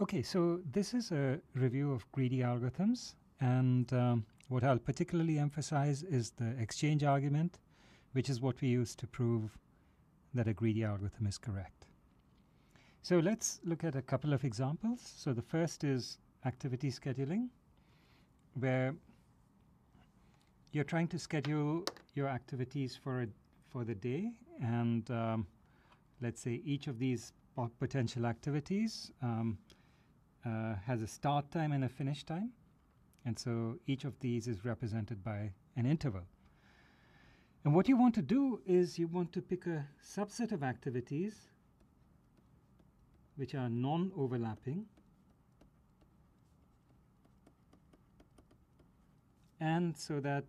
Okay, so this is a review of greedy algorithms, and what I'll particularly emphasize is the exchange argument, which is what we use to prove that a greedy algorithm is correct. So let's look at a couple of examples. So the first is activity scheduling, where you're trying to schedule your activities for the day, and let's say each of these potential activities has a start time and a finish time, and so each of these is represented by an interval. And what you want to do is you want to pick a subset of activities which are non-overlapping, and so that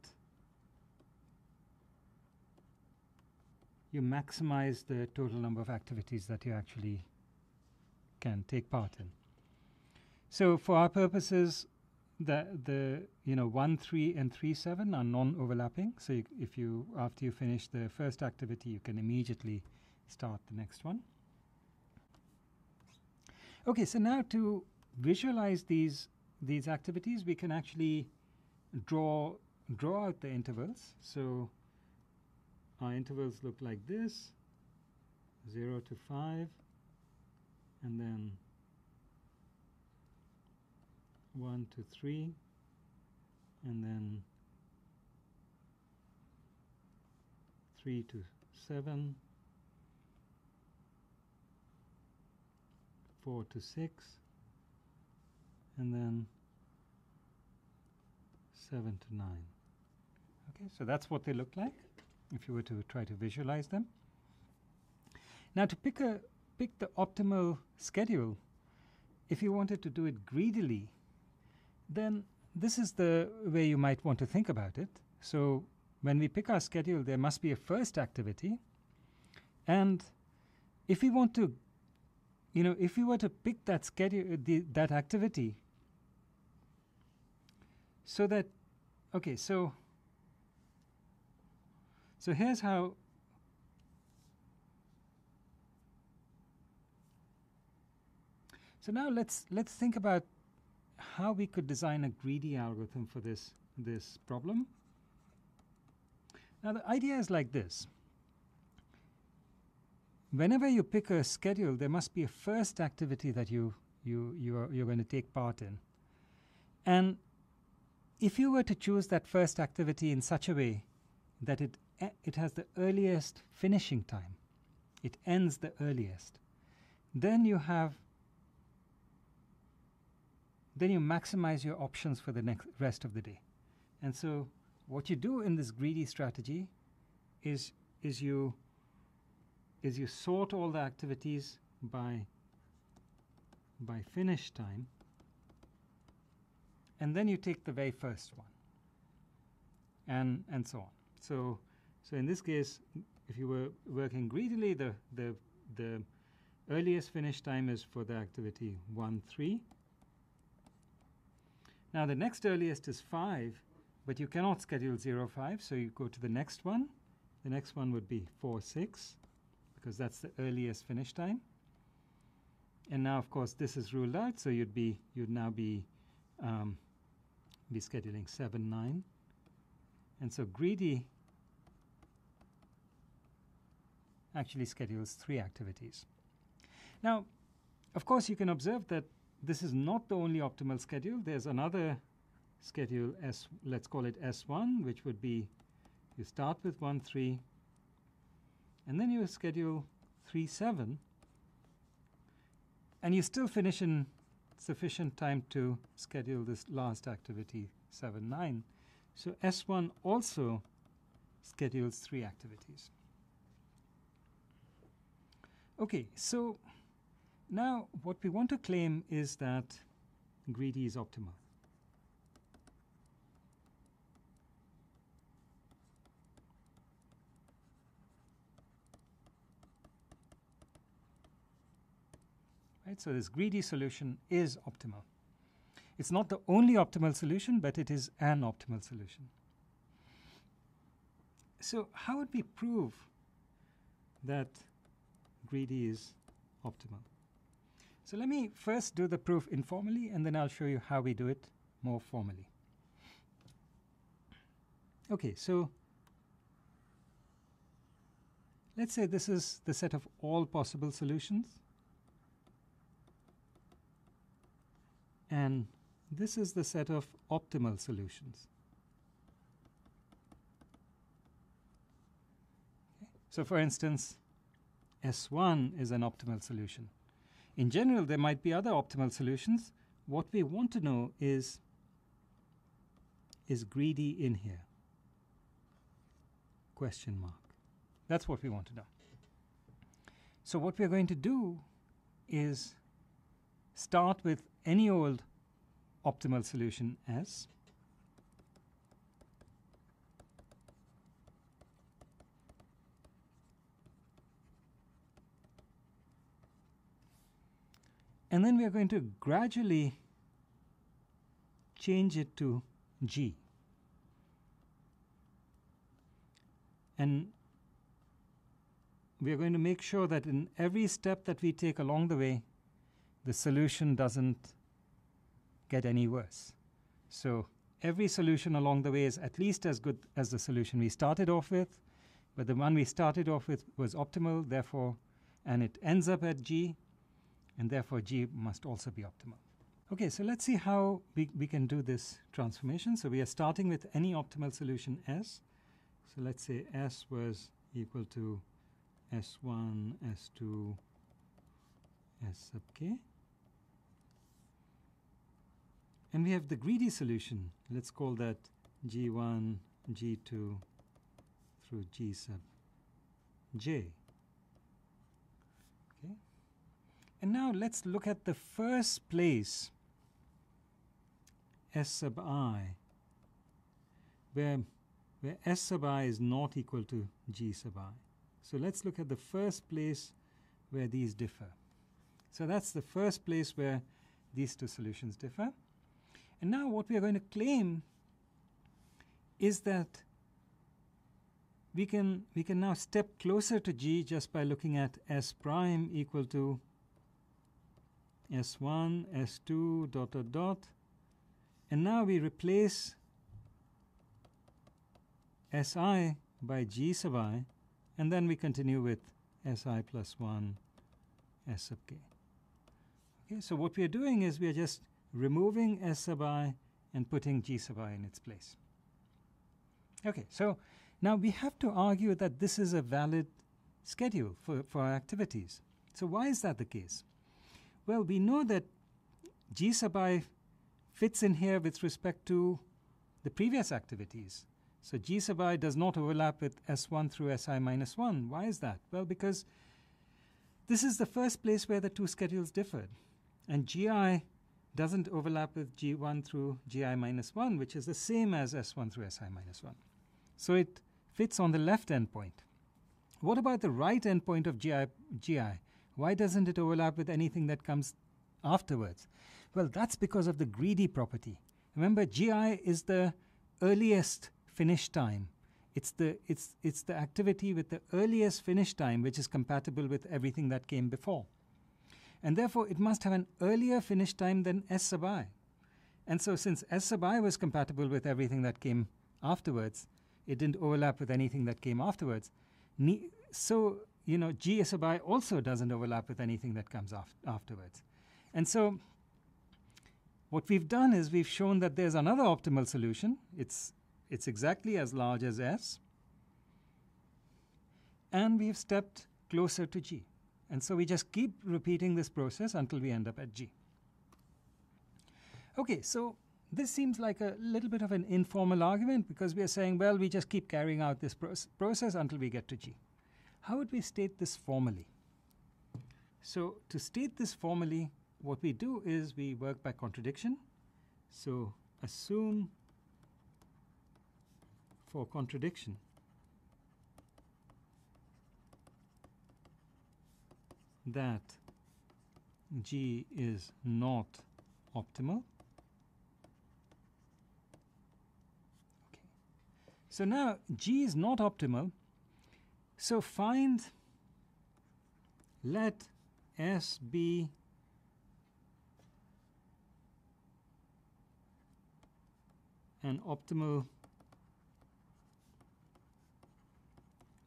you maximize the total number of activities that you actually can take part in. So for our purposes, the 1, 3, and 3, 7 are non-overlapping. So after you finish the first activity, you can immediately start the next one. Okay, so now to visualize these activities, we can actually draw out the intervals. So our intervals look like this: 0 to 5, and then 1 to 3, and then 3 to 7, 4 to 6, and then 7 to 9. Okay, so that's what they look like if you were to try to visualize them. Now to pick the optimal schedule, if you wanted to do it greedily, then this is the way you might want to think about it. So when we pick our schedule, there must be a first activity, and if we want to, if we were to pick that schedule, that activity, so that, okay, so here's how. So now let's think about how we could design a greedy algorithm for this problem. Now the idea is like this: whenever you pick a schedule, there must be a first activity that you're going to take part in, and if you were to choose that first activity in such a way that it has the earliest finishing time, it ends the earliest, then you maximize your options for the rest of the day. And so what you do in this greedy strategy is you sort all the activities by finish time, and then you take the very first one, and so on. So in this case, if you were working greedily, the earliest finish time is for the activity 1, 3. Now the next earliest is 5, but you cannot schedule 0, 5, so you go to the next one. The next one would be 4, 6, because that's the earliest finish time. And now, of course, this is ruled out, so you'd now be scheduling 7, 9. And so greedy actually schedules 3 activities. Now, of course, you can observe that this is not the only optimal schedule. There's another schedule, let's call it S1, which would be you start with 1, 3, and then you schedule 3, 7, and you still finish in sufficient time to schedule this last activity, 7, 9. So S1 also schedules 3 activities. Okay, so now what we want to claim is that greedy is optimal. Right? So this greedy solution is optimal. It's not the only optimal solution, but it is an optimal solution. So how would we prove that greedy is optimal? So let me first do the proof informally, and then I'll show you how we do it more formally. Okay, so let's say this is the set of all possible solutions, and this is the set of optimal solutions. Okay. So for instance, S1 is an optimal solution. In general, there might be other optimal solutions. What we want to know is greedy in here? Question mark. That's what we want to know. So what we're going to do is start with any old optimal solution S. And then we are going to gradually change it to G. And we are going to make sure that in every step that we take along the way, the solution doesn't get any worse. So every solution along the way is at least as good as the solution we started off with, but the one we started off with was optimal, therefore, and it ends up at G, and therefore G must also be optimal. Okay, so let's see how we can do this transformation. So we are starting with any optimal solution S. So let's say S was equal to S1, S2, S sub k. And we have the greedy solution. Let's call that G1, G2 through G sub j. Okay. And now let's look at the first place, S sub I, where S sub I is not equal to G sub I. So let's look at the first place where these differ. So that's the first place where these two solutions differ. And now what we are going to claim is that we can now step closer to G just by looking at S prime equal to S1, S2, dot, dot, dot. And now we replace Si by G sub I, and then we continue with Si plus 1, S sub k. Okay, so what we are doing is we are just removing S sub I and putting G sub I in its place. Okay, so now we have to argue that this is a valid schedule for our activities. So why is that the case? Well, we know that G sub I fits in here with respect to the previous activities. So G sub I does not overlap with S1 through Si minus 1. Why is that? Well, because this is the first place where the two schedules differed. And Gi doesn't overlap with G1 through Gi minus 1, which is the same as S1 through Si minus 1. So it fits on the left endpoint. What about the right endpoint of Gi? Why doesn't it overlap with anything that comes afterwards? Well, that's because of the greedy property. Remember, Gi is the earliest finish time. It's the activity with the earliest finish time which is compatible with everything that came before. And therefore, it must have an earlier finish time than S sub I. And so since S sub I was compatible with everything that came afterwards, it didn't overlap with anything that came afterwards. So, G sub I also doesn't overlap with anything that comes afterwards. And so what we've done is we've shown that there's another optimal solution. It's exactly as large as S. And we've stepped closer to G. And so we just keep repeating this process until we end up at G. Okay, so this seems like a little bit of an informal argument because we are saying, well, we just keep carrying out this process until we get to G. How would we state this formally? So to state this formally, what we do is we work by contradiction. So assume for contradiction that G is not optimal. Okay. So now G is not optimal. So let S be an optimal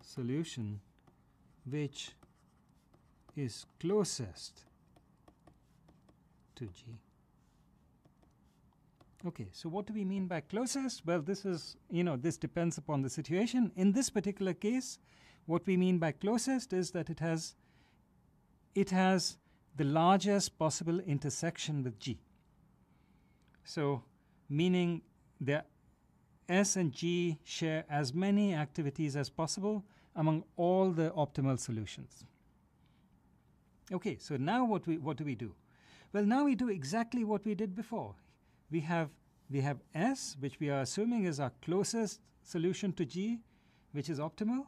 solution which is closest to G. Okay, so what do we mean by closest? Well, this is, this depends upon the situation. In this particular case, what we mean by closest is that it has the largest possible intersection with G. So, meaning that S and G share as many activities as possible among all the optimal solutions. Okay, so now what do we do? Well, now we do exactly what we did before. We have S, which we are assuming is our closest solution to G, which is optimal.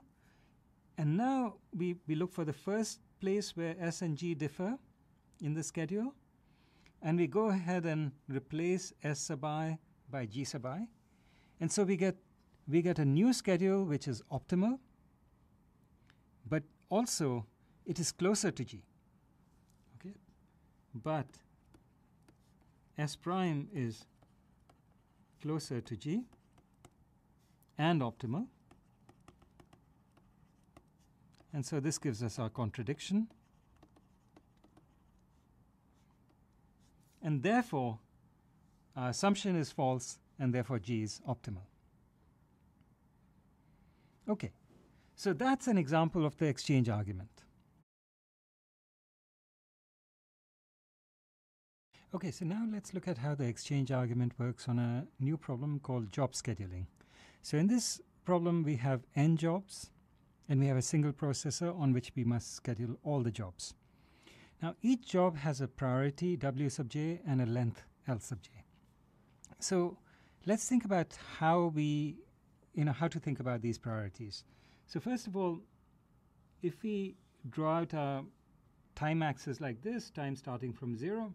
And now we look for the first place where S and G differ in the schedule. And we go ahead and replace S sub I by G sub I. And so we get a new schedule which is optimal, but also it is closer to G. Okay? But S prime is closer to G and optimal. And so this gives us our contradiction. And therefore, our assumption is false, and therefore G is optimal. Okay, so that's an example of the exchange argument. Okay, so now let's look at how the exchange argument works on a new problem called job scheduling. So in this problem, we have n jobs, and we have a single processor on which we must schedule all the jobs. Now, each job has a priority W sub j and a length L sub j. So let's think about how to think about these priorities. So first of all, if we draw out a time axis like this, time starting from 0,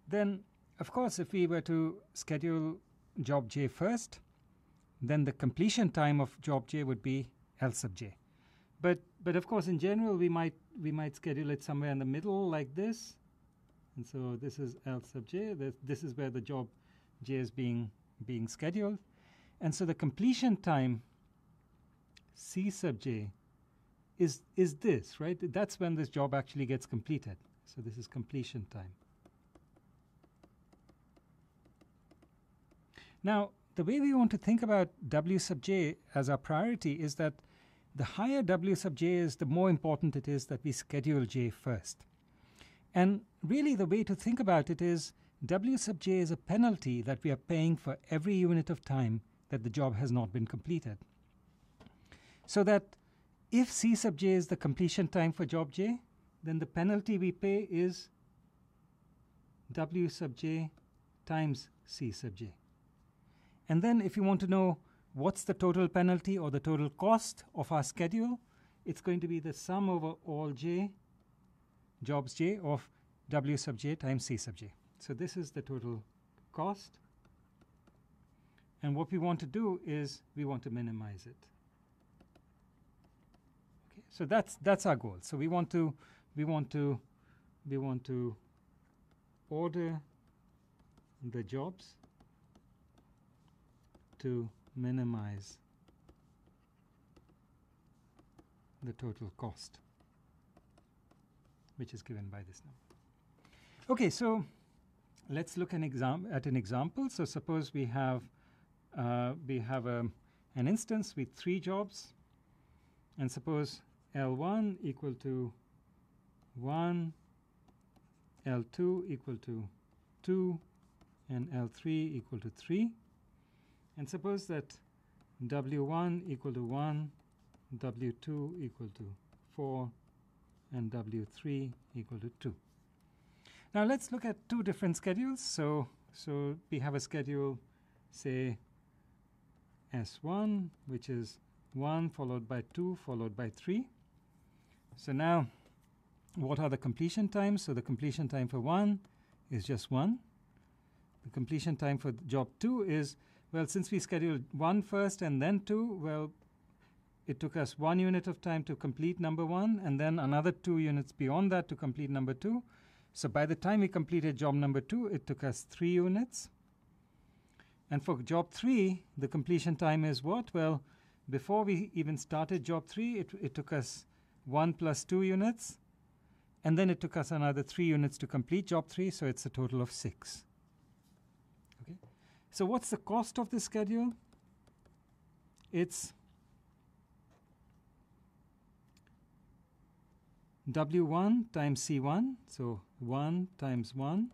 then of course if we were to schedule job j first, then the completion time of job j would be L sub j. But of course in general we might schedule it somewhere in the middle like this, and so this is L sub j. This is where the job j is being scheduled, and so the completion time C sub j is this, right? That's when this job actually gets completed. So this is completion time. Now, the way we want to think about W sub j as our priority is that the higher W sub j is, the more important it is that we schedule j first. And really the way to think about it is W sub j is a penalty that we are paying for every unit of time that the job has not been completed. So that if C sub j is the completion time for job j, then the penalty we pay is W sub j times C sub j. And then if you want to know what's the total penalty or the total cost of our schedule, it's going to be the sum over all jobs j of W sub j times C sub j. So this is the total cost. And what we want to do is we want to minimize it. Okay, so that's our goal. So we want to order the jobs to minimize the total cost, which is given by this number. Okay, so let's look at an example. So suppose we have an instance with 3 jobs, and suppose L1 equal to 1, L2 equal to 2, and L3 equal to 3. And suppose that W1 equal to 1, W2 equal to 4, and W3 equal to 2. Now let's look at 2 different schedules. So we have a schedule, say S1, which is 1 followed by 2 followed by 3. So now what are the completion times? So the completion time for 1 is just 1. The completion time for job 2 is, well, since we scheduled 1 first and then 2, well, it took us 1 unit of time to complete number 1, and then another 2 units beyond that to complete number 2. So by the time we completed job number 2, it took us 3 units. And for job 3, the completion time is what? Well, before we even started job 3, it took us 1 plus 2 units. And then it took us another 3 units to complete job 3, so it's a total of 6. Okay. So what's the cost of this schedule? It's W1 times C1, so 1 times 1,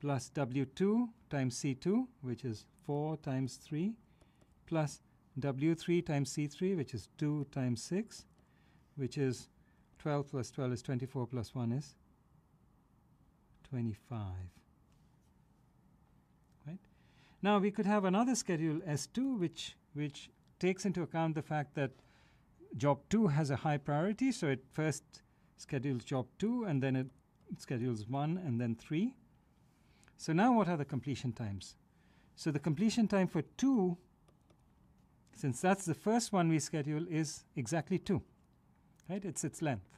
plus W2 times C2, which is 4 times 3, plus W3 times C3, which is 2 times 6, which is 12 plus 12 is 24 plus 1 is 25. Right? Now we could have another schedule S2 which takes into account the fact that job 2 has a high priority, so it first schedules job 2 and then it schedules 1 and then 3. So now what are the completion times? So the completion time for 2, since that's the first one we schedule, is exactly 2. Right? It's its length.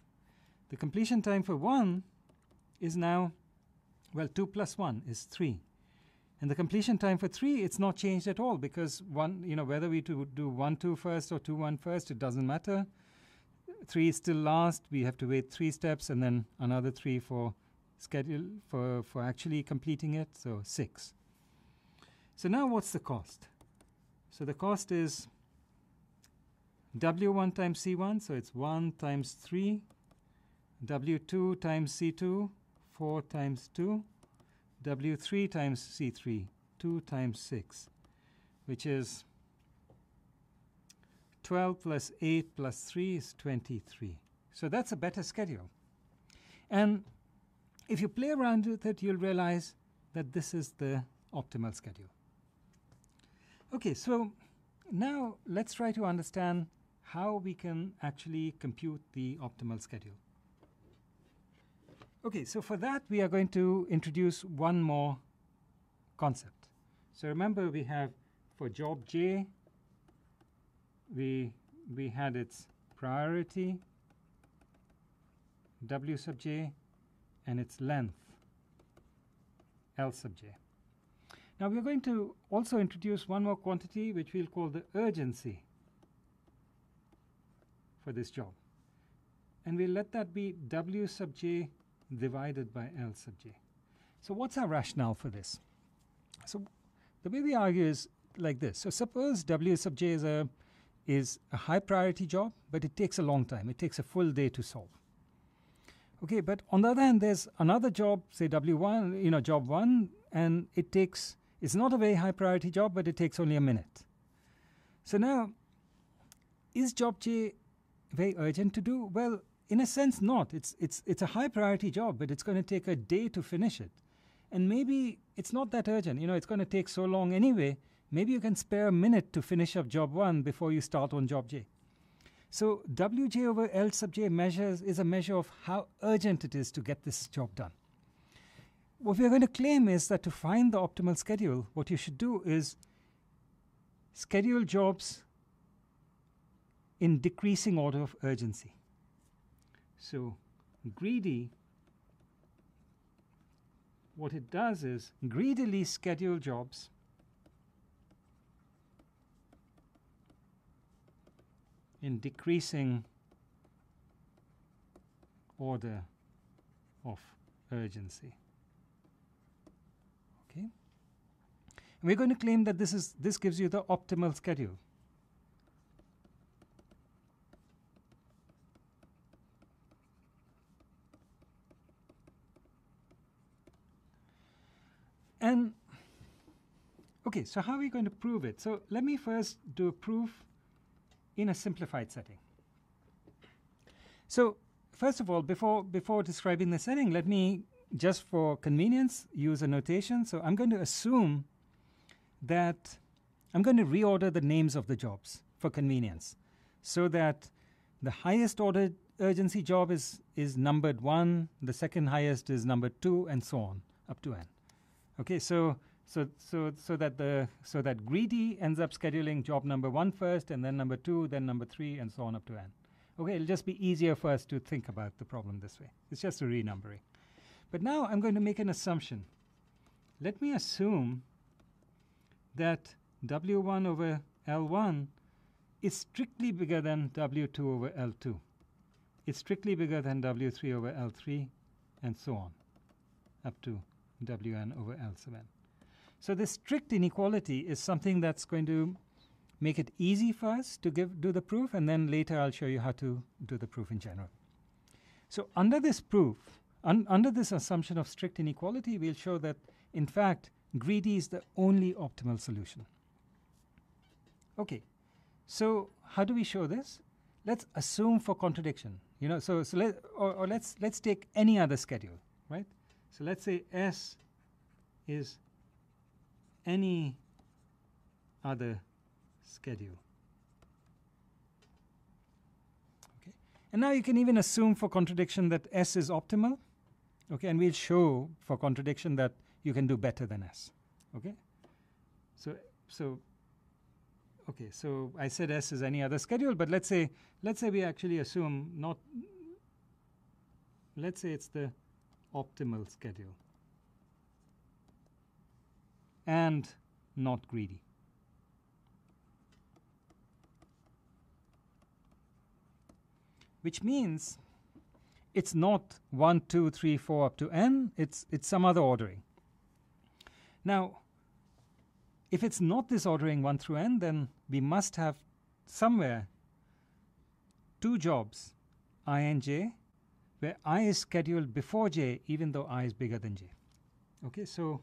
The completion time for 1 is now, well, 2 plus 1 is 3. And the completion time for 3, it's not changed at all, because whether we do 1, 2 first or 2, 1 first, it doesn't matter. 3 is still last. We have to wait 3 steps and then another 3 for actually completing it, so 6. So now what's the cost? So the cost is W1 times C1, so it's 1 times 3, W2 times C2, 4 times 2, W3 times C3, 2 times 6, which is 12 plus 8 plus 3 is 23. So that's a better schedule. And if you play around with it, you'll realize that this is the optimal schedule. Okay, so now let's try to understand how we can actually compute the optimal schedule. Okay, so for that we are going to introduce one more concept. So remember, we have for job J, we had its priority, W sub j, and its length, L sub j. Now we are going to also introduce one more quantity which we'll call the urgency for this job. And we'll let that be W sub j divided by L sub j. So what's our rationale for this? So the way we argue is like this. So suppose W sub j is a high priority job, but it takes a long time. It takes a full day to solve. Okay, but on the other hand, there's another job, say W1, job 1, and it's not a very high priority job, but it takes only a minute. So now, is job J very urgent to do? Well, in a sense, not. It's a high priority job, but it's going to take a day to finish it. And maybe it's not that urgent. It's going to take so long anyway. Maybe you can spare a minute to finish up job 1 before you start on job J. So Wj over L sub j is a measure of how urgent it is to get this job done. What we are going to claim is that to find the optimal schedule, what you should do is schedule jobs in decreasing order of urgency. So greedy, what it does is greedily schedule jobs in decreasing order of urgency. Okay? And we're going to claim that this gives you the optimal schedule. And okay, so how are we going to prove it? So let me first do a proof in a simplified setting. So first of all, before describing the setting, let me, just for convenience, use a notation. So I'm going to assume that I'm going to reorder the names of the jobs for convenience, so that the highest ordered urgency job is numbered 1, the second highest is numbered 2, and so on up to n. Okay, so that greedy ends up scheduling job number 1 first, and then number 2, then number 3, and so on up to n. Okay, it'll just be easier for us to think about the problem this way. It's just a renumbering. But now I'm going to make an assumption. Let me assume that W1 over L1 is strictly bigger than W2 over L2. It's strictly bigger than W3 over L3, and so on, up to Wn over L sub n. So this strict inequality is something that's going to make it easy for us to do the proof, and then later I'll show you how to do the proof in general. So under this proof, under this assumption of strict inequality, we'll show that, in fact, greedy is the only optimal solution. Okay, so how do we show this? Let's assume for contradiction. Let's take any other schedule, right? So let's say S is any other schedule. Okay, and now you can even assume for contradiction that S is optimal. Okay, and we'll show for contradiction that you can do better than S. Okay, so I said S is any other schedule, but let's say we actually assume not. Let's say it's the optimal schedule and not greedy. Which means it's not 1, 2, 3, 4 up to n, it's some other ordering. Now, if it's not this ordering 1 through n, then we must have somewhere two jobs, I and j, where I is scheduled before j, even though I is bigger than j. Okay, so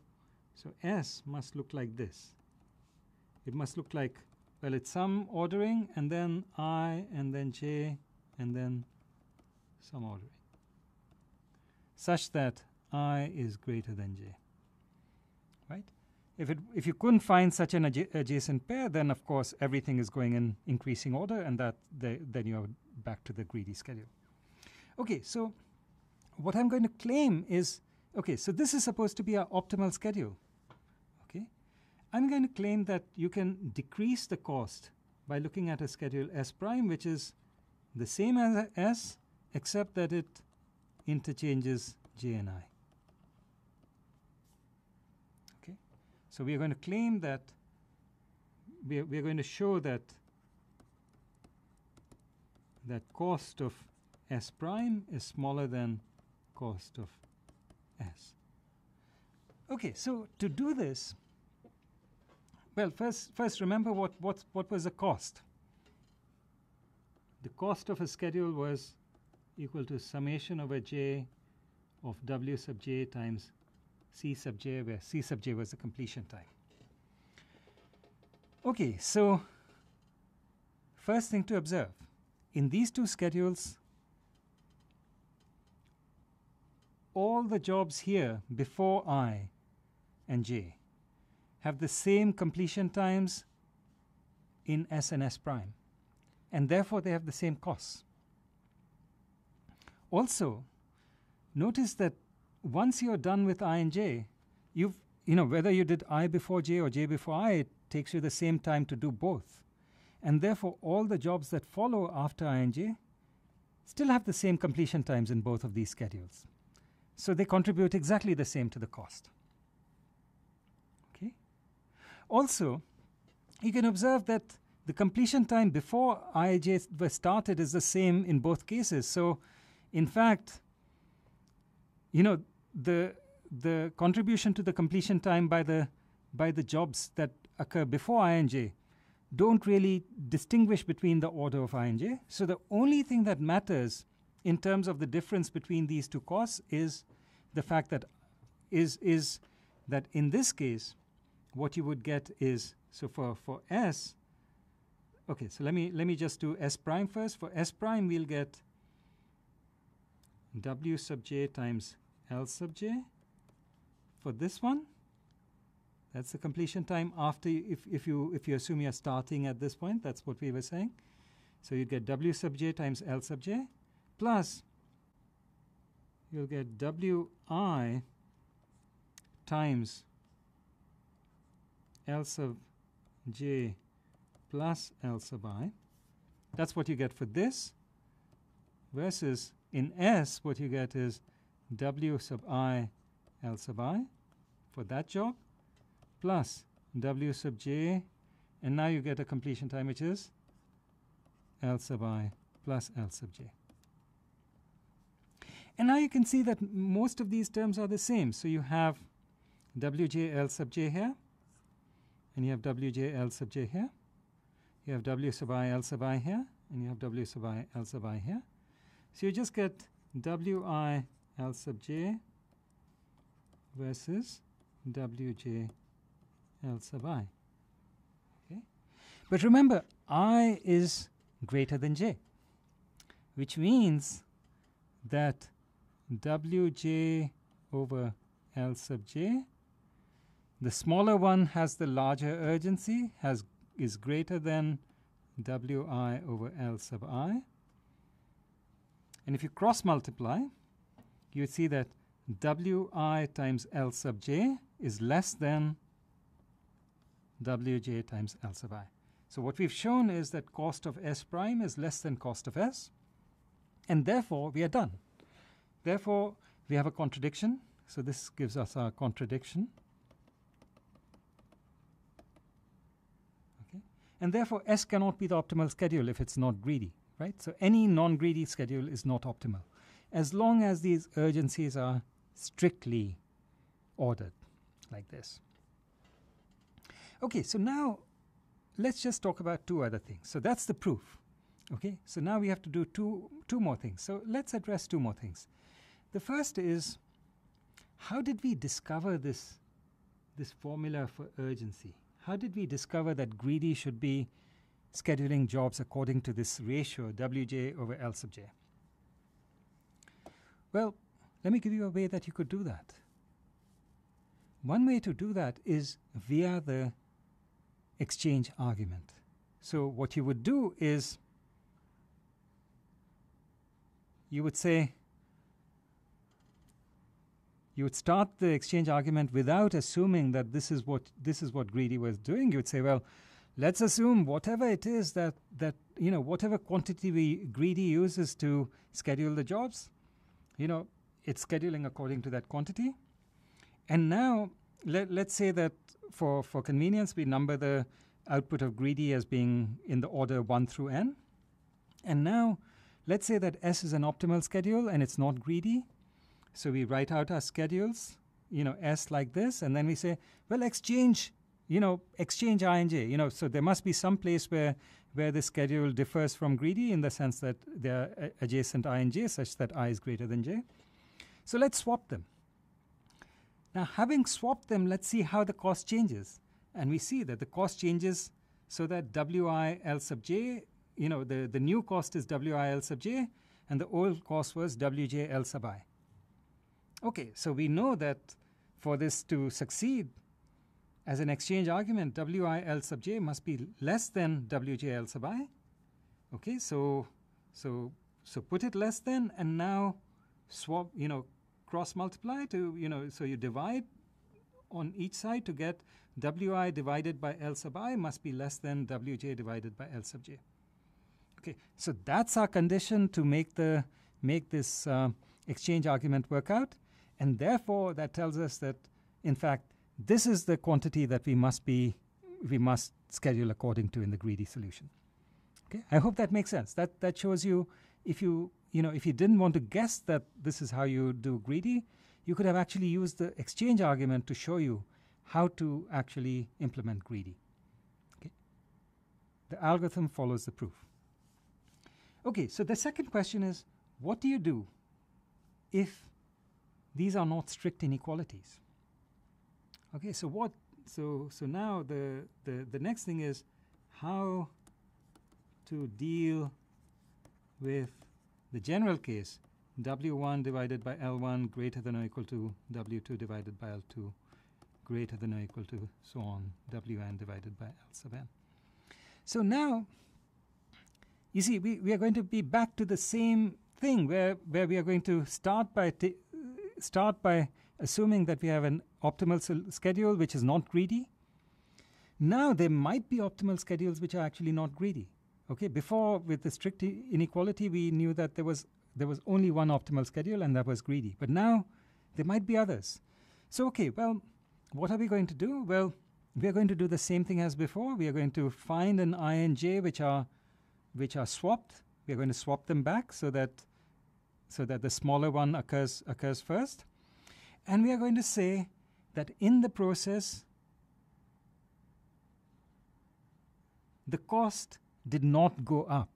S must look like this. It must look like, well, it's some ordering, and then I, and then j, and then some ordering, such that I is greater than j. Right? If you couldn't find such an adjacent pair, then of course everything is going in increasing order, and then you're back to the greedy schedule. Okay, so what I'm going to claim is, okay, so this is supposed to be our optimal schedule. Okay, I'm going to claim that you can decrease the cost by looking at a schedule S prime, which is the same as S, except that it interchanges j and I. Okay, so we are going to claim that we are going to show that cost of S prime is smaller than cost of S. Okay, so to do this, well, first remember what was the cost. The cost of a schedule was equal to summation over j of W sub j times C sub j, where C sub j was the completion time. Okay, so first thing to observe, in these two schedules, all the jobs here before I and j have the same completion times in S and S prime, and therefore they have the same costs. Also, notice that once you're done with I and j, whether you did I before j or j before I, it takes you the same time to do both. And therefore, all the jobs that follow after I and j still have the same completion times in both of these schedules. So they contribute exactly the same to the cost. Okay. Also, you can observe that the completion time before I and j were started is the same in both cases. So, in fact, the contribution to the completion time by the jobs that occur before I and j don't really distinguish between the order of I and j. So the only thing that matters in terms of the difference between these two costs is the fact that that in this case, what you would get is, so for S, okay, so let me just do S prime first. For S prime, we'll get W sub j times L sub j. For this one, that's the completion time after, if you assume you're starting at this point, that's what we were saying. So you get W sub j times L sub j, plus you'll get Wi times L sub j plus L sub I. That's what you get for this, versus in S, what you get is W sub I L sub I for that job, plus W sub j, and now you get a completion time which is L sub I plus L sub j. And now you can see that most of these terms are the same. So you have Wj L sub j here, and you have Wj L sub j here. You have W sub I L sub I here, and you have W sub I L sub I here. So you just get Wi L sub j versus Wj L sub I. Okay? But remember, I is greater than j, which means that Wj over L sub j, the smaller one has the larger urgency, is greater than Wi over L sub I. And if you cross multiply, you would see that Wi times L sub j is less than Wj times L sub I. So what we've shown is that cost of S prime is less than cost of S, and therefore we are done. Therefore, we have a contradiction. So this gives us our contradiction. Okay. And therefore, S cannot be the optimal schedule if it's not greedy, right? So any non-greedy schedule is not optimal, as long as these urgencies are strictly ordered like this. Okay, so now let's just talk about two other things. So that's the proof. Okay, so now we have to do two more things. So let's address two more things. The first is, how did we discover this formula for urgency? How did we discover that greedy should be scheduling jobs according to this ratio Wj over L sub j? Well, let me give you a way that you could do that. One way to do that is via the exchange argument. So what you would do is you would say, you would start the exchange argument without assuming that this is what greedy was doing. You would say, well, let's assume whatever it is that whatever quantity greedy uses to schedule the jobs, it's scheduling according to that quantity. And now let's say that for convenience, we number the output of greedy as being in the order 1 through n. And now let's say that S is an optimal schedule and it's not greedy. So we write out our schedules, S like this, and then we say, well, exchange I and j. So there must be some place where the schedule differs from greedy in the sense that they are adjacent I and j such that I is greater than j. So let's swap them. Now, having swapped them, let's see how the cost changes. And we see that the cost changes so that Wi L sub j, the new cost is Wi L sub j, and the old cost was Wj L sub I. Okay, so we know that for this to succeed as an exchange argument, Wi L sub j must be less than Wj L sub I. Okay, so put it less than, and now swap, cross multiply to, so you divide on each side to get Wi divided by L sub I must be less than Wj divided by L sub j. Okay, so that's our condition to make this exchange argument work out. And therefore, that tells us that, in fact, this is the quantity that we must schedule according to in the greedy solution. Okay, I hope that makes sense. That shows you, if you didn't want to guess that this is how you do greedy, you could have actually used the exchange argument to show you how to actually implement greedy. Okay, the algorithm follows the proof. Okay, so the second question is, what do you do if these are not strict inequalities? Okay, so now the next thing is how to deal with the general case W1 divided by L1 greater than or equal to W2 divided by L2 greater than or equal to so on Wn divided by L sub n. So now you see we are going to be back to the same thing where we are going to start by assuming that we have an optimal schedule which is not greedy. Now there might be optimal schedules which are actually not greedy. Okay, before with the strict inequality we knew that there was only one optimal schedule and that was greedy. But now there might be others. So okay, well, what are we going to do? Well, we are going to do the same thing as before. We are going to find an I and j which are swapped. We are going to swap them back so that the smaller one occurs first. And we are going to say that in the process, the cost did not go up.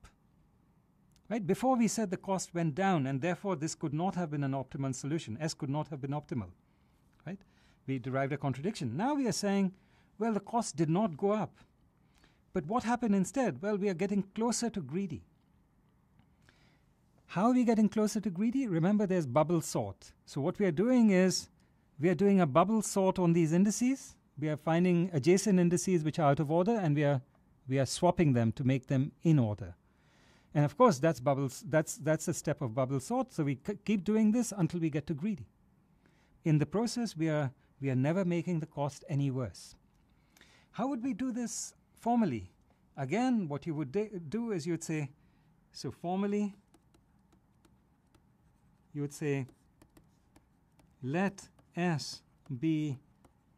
Right? Before we said the cost went down, and therefore this could not have been an optimal solution. S could not have been optimal. Right? We derived a contradiction. Now we are saying, well, the cost did not go up. But what happened instead? Well, we are getting closer to greedy. How are we getting closer to greedy? Remember, there's bubble sort. So what we are doing is we are doing a bubble sort on these indices. We are finding adjacent indices which are out of order, and we are swapping them to make them in order. And of course, that's a step of bubble sort. So we keep doing this until we get to greedy. In the process, we are never making the cost any worse. How would we do this formally? Again, what you would do is you would say, so formally, you would say, let S be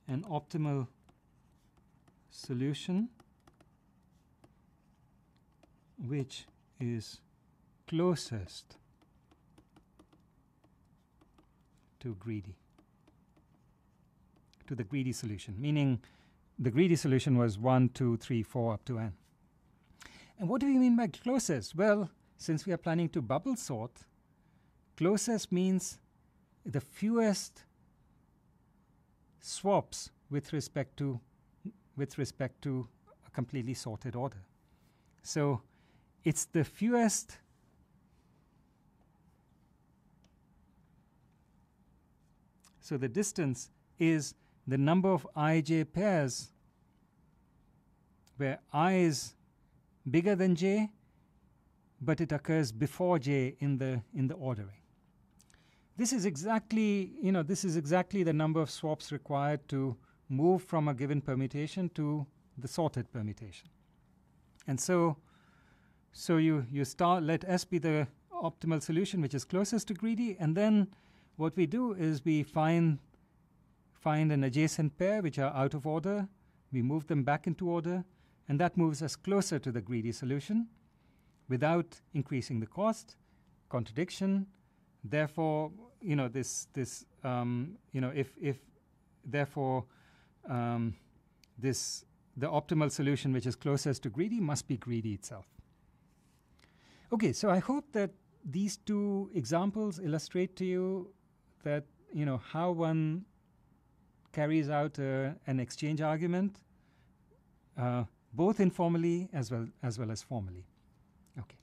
an optimal solution which is closest to the greedy solution, meaning the greedy solution was 1, 2, 3, 4 up to n. And what do we mean by closest? Well, since we are planning to bubble sort, closest means the fewest swaps with respect to a completely sorted order. So it's the fewest so the distance is the number of ij pairs where I is bigger than j, but it occurs before j in the ordering. This is exactly the number of swaps required to move from a given permutation to the sorted permutation. And so you start, let S be the optimal solution which is closest to greedy, and then what we do is we find an adjacent pair which are out of order, we move them back into order, and that moves us closer to the greedy solution without increasing the cost. Contradiction. Therefore, the optimal solution which is closest to greedy must be greedy itself. Okay, so I hope that these two examples illustrate to you that how one carries out an exchange argument, both informally as well as formally. Okay.